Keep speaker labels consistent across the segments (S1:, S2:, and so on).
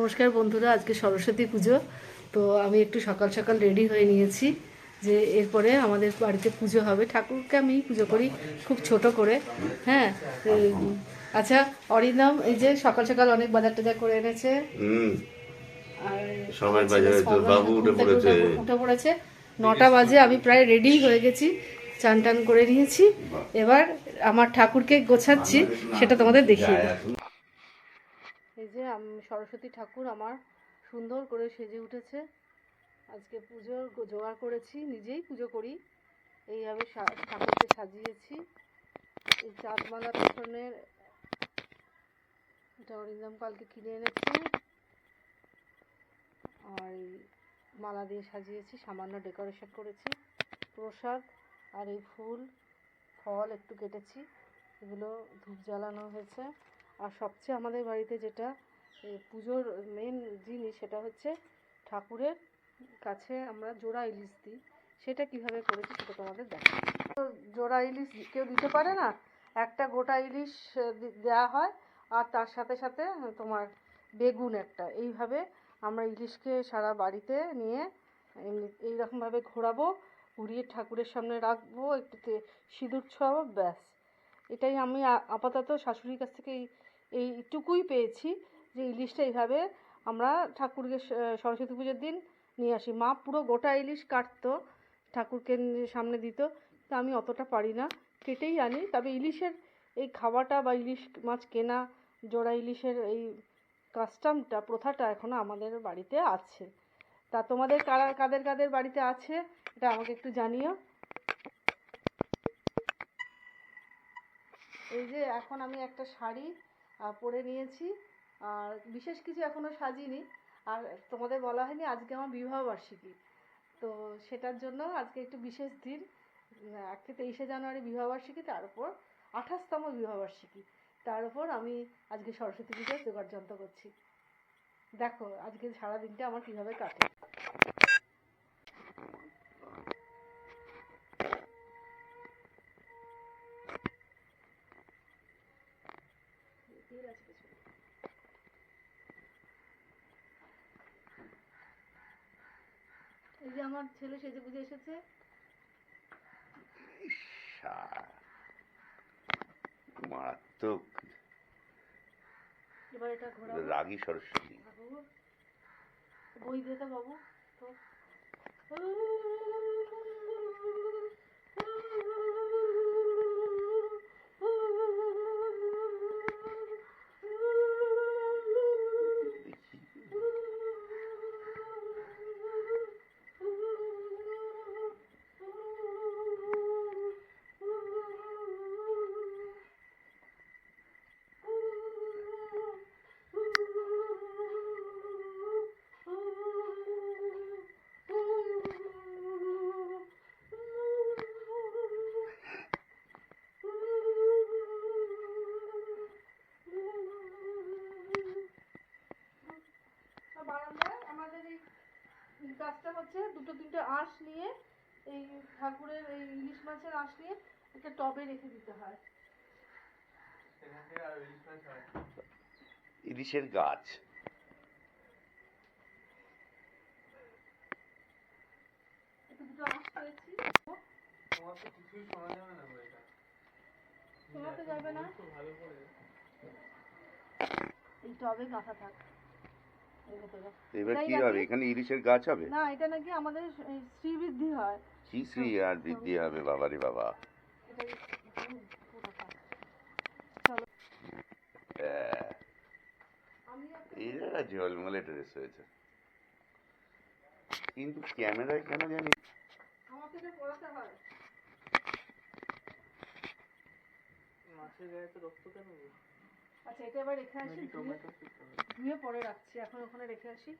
S1: নমস্কার বন্ধুরা, আজকে সরস্বতী পুজো। তো আমি একটু সকাল সকাল রেডি হয়ে নিয়েছি যে এরপরে আমাদের বাড়িতে পুজো হবে। ঠাকুরকে আমি পুজো করি খুব ছোট করে। হ্যাঁ, আচ্ছা অরিন্দম এই যে সকাল সকাল অনেক বাজার টাজার করে এনেছে। আর
S2: সবাই বাজারে তো বাবু
S1: উঠে পড়েছে। 9টা বাজে, আমি প্রায় রেডি হয়ে গেছি, চান টান করে নিয়েছি। এবার আমার ঠাকুরকে গোছাচ্ছি, সেটা তোমাদের দেখিয়ে দিই। এই যে সরস্বতী ঠাকুর আমার সুন্দর করে সেজে উঠেছে। আজকে পুজোর জোগাড় করেছি, নিজেই পুজো করি, এইভাবে ঠাকুরকে সাজিয়েছি। এই চাঁদমালা পেছনের এটা অরিন্দম কালকে কিনে এনেছি। আর এই মালা দিয়ে সাজিয়েছি, সামান্য ডেকোরেশন করেছি। প্রসাদ আর এই ফুল ফল একটু কেটেছি, এগুলো ধূপ জ্বালানো হয়েছে। আর সবচেয়ে আমাদের বাড়িতে যেটা পুজোর মেন জিনিস, সেটা হচ্ছে ঠাকুরের কাছে আমরা জোড়া ইলিশ দিই। সেটা কিভাবে করেছি সেটা তোমাদের দেখো। তো জোড়া ইলিশ কেউ দিতে পারে না, একটা গোটা ইলিশ দেওয়া হয়, আর তার সাথে সাথে তোমার বেগুন একটা। এইভাবে আমরা ইলিশকে সারা বাড়িতে নিয়ে এইরকমভাবে ঘোরাবো, ঘুরিয়ে ঠাকুরের সামনে রাখবো, একটু সিঁদুর ছোঁয়াবো, ব্যাস। এটাই আমি আপাতত শাশুড়ির কাছ থেকে এইটুকুই পেয়েছি, যে ইলিশটা এইভাবে আমরা ঠাকুরকে সরস্বতী পুজোর দিন নিয়ে আসি। মা পুরো গোটা ইলিশ কাটতো, ঠাকুরকে সামনে দিত, তো আমি অতটা পারি না, কেটেই আনি। তবে ইলিশের এই খাওয়াটা বা ইলিশ মাছ কেনা, জোড়া ইলিশের এই কাস্টমটা, প্রথাটা এখনও আমাদের বাড়িতে আছে। তা তোমাদের কাদের কাদের বাড়িতে আছে এটা আমাকে একটু জানিও। এই যে এখন আমি একটা শাড়ি পরে নিয়েছি, আর বিশেষ কিছু এখনও সাজিনি। আর তোমাদের বলা হয়নি আজকে আমার বিবাহবার্ষিকী, তো সেটার জন্য আজকে একটু বিশেষ দিন। আজকে 23শে জানুয়ারি বিবাহবার্ষিকী, তার উপর 28তম বিবাহবার্ষিকী, তার উপর আমি আজকে সরস্বতী পুজোর জোগাড় যন্ত্র করছি। দেখো আজকে সারাদিনটা আমার কীভাবে কাটে। এই যে আমার ছেলে সেজে বুঝে এসেছে।
S2: মারাত্মক
S1: এবার এটা ঘোরাবো।
S2: রাগী সরস্বতী।
S1: বই দিতে বাবু তো। বারান্দায় আমাদের এই কাজটা হচ্ছে, দুটো তিনটে আঁশ নিয়ে, এই ঠাকুরের এই ইলিশ মাছের আঁশ নিয়ে একটা টবে রেখে দিতে হয়।
S2: ইলিশের গাছ
S1: দুটো আঁশ পেয়েছি, শোনাতে যাবে না, এই টবে গাঁথা থাক।
S2: এবার কি হবে? এখানে ইলিশের গাছ হবে
S1: না, এটা নাকি আমাদের শ্রীবৃদ্ধি হয়।
S2: শ্রী আর বৃদ্ধি হবে, বাবারে বাবা। এরা ঝলমলে ড্রেস হয়েছে, কিন্তু ক্যামেরায় কেন জানি
S1: আমাকে এটা পড়াতে হয়। আচ্ছা, এটা এবার রেখে আসি, ধুয়ে পরে রাখছি। এখন ওখানে রেখে আসি,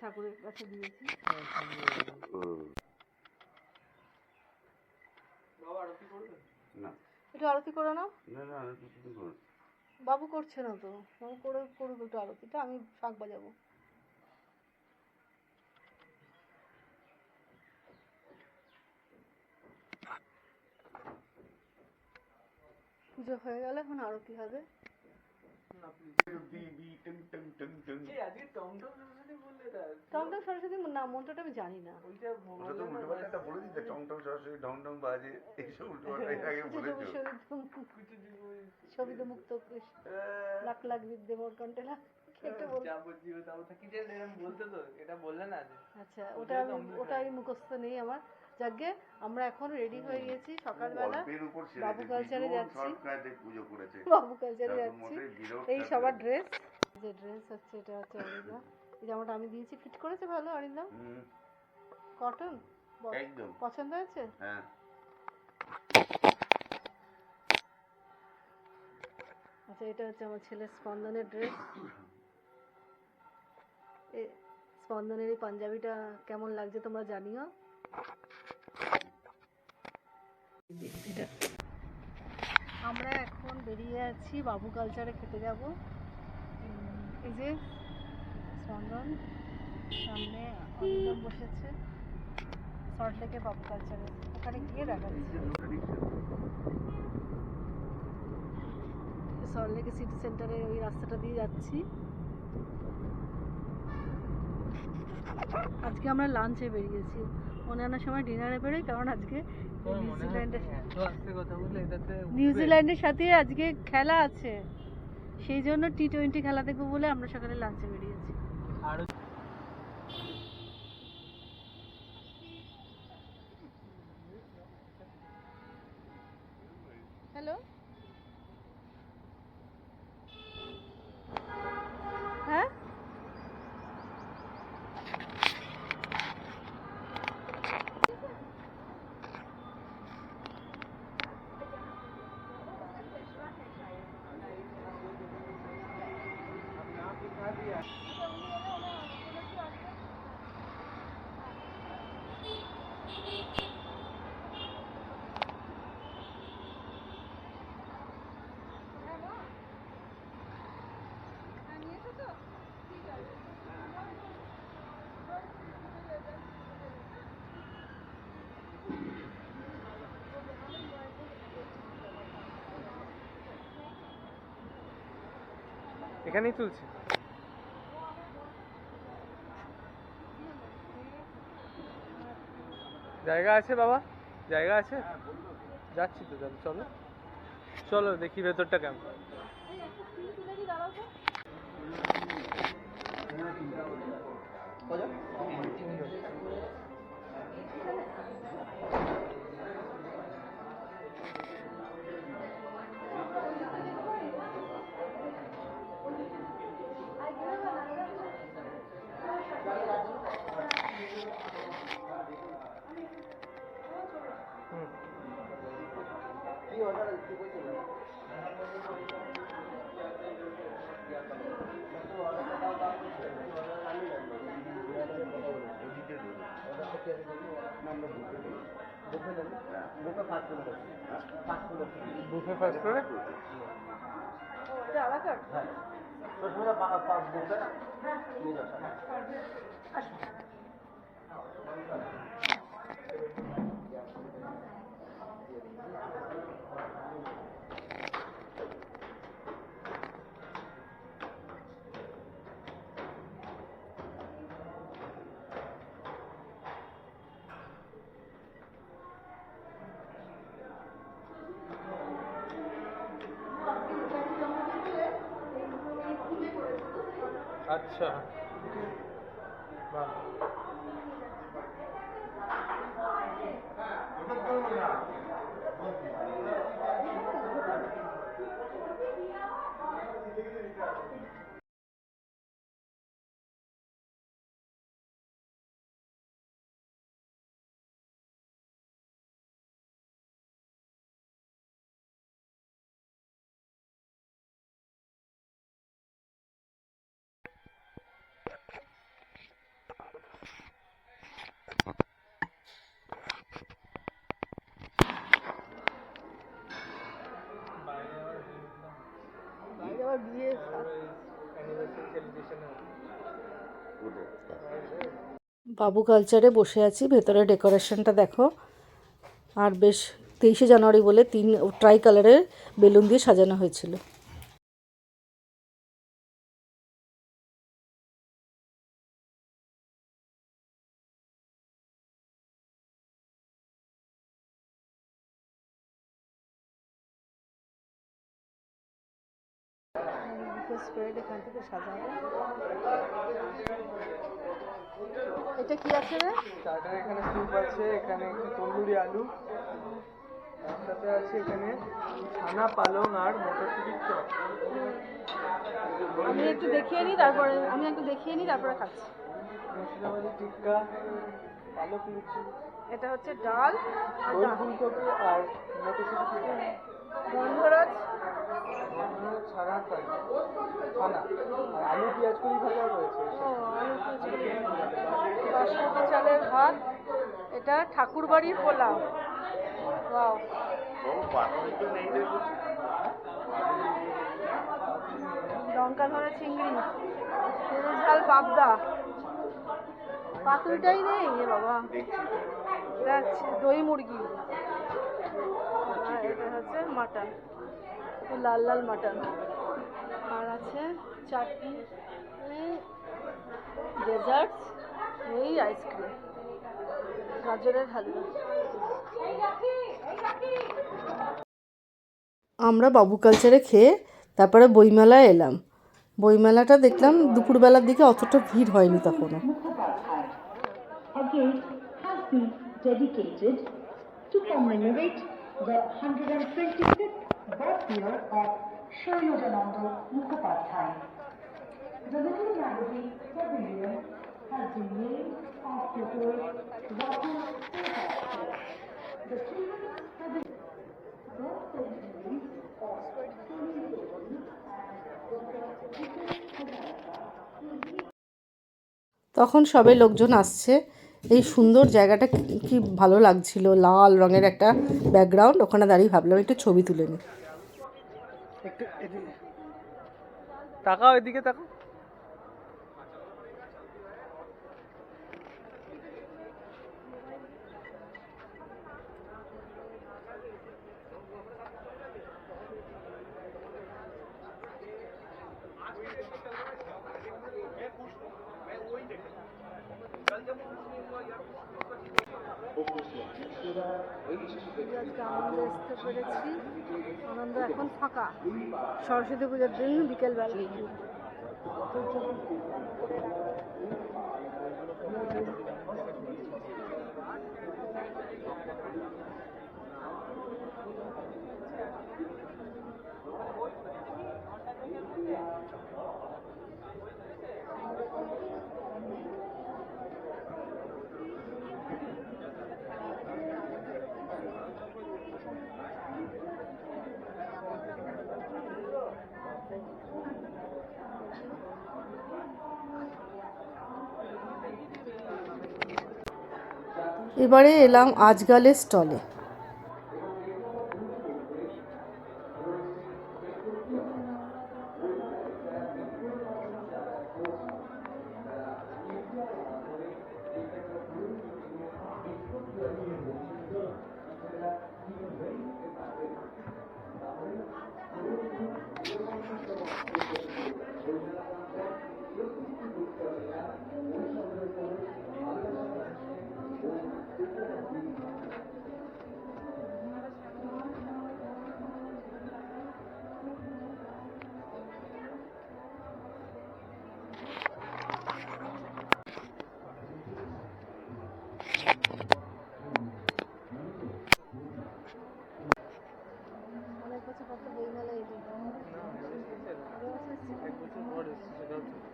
S1: ঠাকুরের কাছে দিয়েছি।
S2: না,
S1: একটু আরতি করে নাও।
S2: না না, আরতি তুমি করো।
S1: বাবু করছে না তো, বাবু করুক একটু আরতিটা, আমি শাঁখ বাজাবো। পুজো হয়ে গেলে এখন আরতি হবে।
S3: আজকে টমটম সরস্বতী বললে না,
S1: টমটম সরস্বতী না, মন্ত্রটা আমি জানি না।
S3: ওইটা
S2: ওটা তো উল্টোপাল্টা বলে দিতে, টমটম সরাসরি ঢংঢং বাজে, এইসব উল্টোপাল্টা আগে বলেছো।
S1: ছবিতে মুক্ত লাখ লাখ বিদ্যে মোর কণ্ঠে লাখ কেটে বল।
S3: যাবতীয় তাও কি যে এরকম বলতে তো, এটা বললে না আজ।
S1: আচ্ছা, ওটা আমি মুখস্থ নেই আমার। যাকে আমরা এখন রেডি হয়ে গেছি সকালবেলা, বাবু কালচারে যাচ্ছি। বাবু কালচারে যাচ্ছি। এই সবার ড্রেস, যে ড্রেস হচ্ছে এটা হচ্ছে অরিন্দা। এই জামাটা আমি দিয়েছি, ফিট করেছে ভালো অরিন্দা, কটন একদম পছন্দ হয়েছে।
S2: হ্যাঁ।
S1: আচ্ছা, এটা হচ্ছে আমার ছেলে স্পন্দনের ড্রেস। স্পন্দনের এই পাঞ্জাবিটা কেমন লাগছে তোমরা জানিও। আমরা এখন বেরিয়ে আছি, বাবু কালচারে খেতে যাব। এই যে স্পন্দন, সামনে অরিন্দম বসেছে, সল্টলেকে বাবু কালচারে, ওখানে গিয়ে দেখাচ্ছি। সল্টলেকে সিটি সেন্টারে ওই রাস্তাটা দিয়ে যাচ্ছি। আজকে আমরা লাঞ্চে বেরিয়েছি, অন্যান্য সময় ডিনারে বেরোই, কারণ আজকে নিউজিল্যান্ডের সাথে আজকে খেলা আছে, সেই জন্য T20 খেলা দেখবো বলে আমরা সকালে লাঞ্চে বেরিয়েছি। হ্যালো, হ্যাঁ
S3: এখানেই তুলছি। জায়গা আছে বাবা, জায়গা আছে, যাচ্ছি তো, চলো চলো দেখি ভেতরটা কেমন। বুফে ফার্স্ট করে আচ্ছা, বাহ।
S1: বাবু কালচারে বসে আছি, ভেতরে ডেকোরেশনটা দেখো। আর বেশ 23শে জানুয়ারি বলে 3 ট্রাই কালারের বেলুন দিয়ে সাজানো হয়েছিল। স্প্রেড এখান থেকে সাজাবো। এটা কি আছে রে?
S3: স্টার্টার এখানে স্যুপ আছে, এখানে একটু তন্দুরি আলু, তার সাথে আছে এখানে ছানা পালং আর মটরশুটির চপ।
S1: আমি একটু দেখিয়ে নিই তারপরে খাচ্ছি।
S3: মুর্শিদাবাদি টিক্কা, পালক লুচি,
S1: এটা হচ্ছে ডাল আর
S3: দই ফুলকপি আর মটরশুটি
S1: গন্ধরাজ,
S3: ছানা ফ্রাই, ছানা আর আলু পেঁয়াজ করি ভাজা রয়েছে।
S1: ও আলু কুচি, বাসমতি চালের ভাত, এটা ঠাকুরবাড়ির পোলাও। ওয়াও, লঙ্কা ধরা চিংড়ি, তেলের ঝাল পাবদা, পাতুরিটাই নেই এ বাবা। এটা দই মুরগি, আর এটা হচ্ছে মাটন, লাল লাল মাটন, আর আছে চাটনি, ডেজার্টস, এই আইসক্রিম, গাজরের হালুয়া। আমরা বাবু কালচারে খেয়ে তারপরে বইমেলায় এলাম। বইমেলাটা দেখলাম দুপুরবেলার দিকে, অতটা ভিড় হয়নি তখনও।
S4: A gate has been dedicated to commemorate the 125th birth year of Shailajananda Mukhopadhyay. The little magazine pavilion has been named after poet Ratan Singh. The children have been birth centuries of
S1: তখন সবাই লোকজন আসছে। এই সুন্দর জায়গাটা কি ভালো লাগছিল, লাল রঙের একটা ব্যাকগ্রাউন্ড, ওখানে দাঁড়িয়ে ভাবলাম একটু ছবি তুলে নিই।
S3: একটু এদিকে তাকাও, এদিকে তাকাও।
S1: আনন্দ এখন ফাঁকা, সরস্বতী পুজোর দিন বিকেলবেলা। এবারে এলাম আজগালের স্টলে।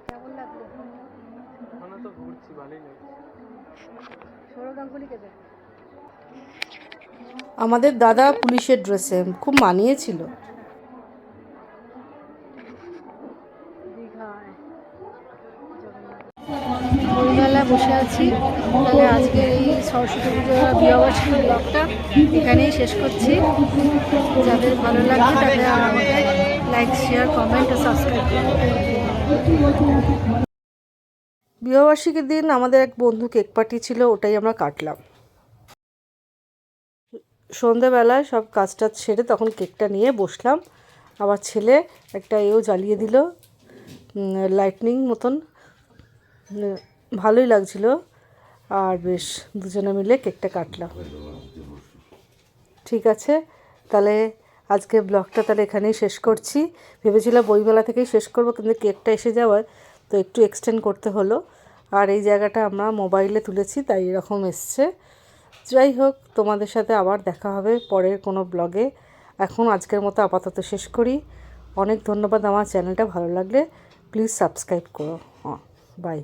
S1: কেমন লাগলো?
S3: ওখানে তো ঘুরছি, ভালোই লাগছে।
S1: আমাদের দাদা পুলিশের ড্রেসে খুব মানিয়েছিল। বইমেলায় বসে আছি। তাহলে আজকে এই সরস্বতী পুজো বিবাহবার্ষিকী ব্লগটা এখানেই শেষ করছি। যাদের ভালো লাগবে তাদের আমাকে লাইক, শেয়ার, কমেন্ট ও সাবস্ক্রাইব করুন। বিবাহবার্ষিকীর দিন আমাদের এক বন্ধু কেক পাঠিয়েছিল, ওটাই আমরা কাটলাম। সন্ধেবেলায় সব কাজ টাজ সেরে তখন কেকটা নিয়ে বসলাম। আবার ছেলে একটা জ্বালিয়ে দিল, লাইটনিং মতন, ভালোই লাগছিল। আর বেশ দুজনে মিলে কেকটা কাটলাম। ঠিক আছে, তাহলে আজকে ব্লগটা তাহলে এখানেই শেষ করছি। ভেবেছিলাম বইমেলা থেকেই শেষ করব, কিন্তু কেকটা এসে যাওয়ায় তো একটু এক্সটেন্ড করতে হলো। আর এই জায়গাটা আমরা মোবাইলে তুলেছি, তাই এরকম এসছে। যাই হোক, তোমাদের সাথে আবার দেখা হবে পরের কোনো ব্লগে। এখন আজকের মতো আপাতত শেষ করি। অনেক ধন্যবাদ। আমার চ্যানেলটা ভালো লাগলে প্লিজ সাবস্ক্রাইব করো। বাই।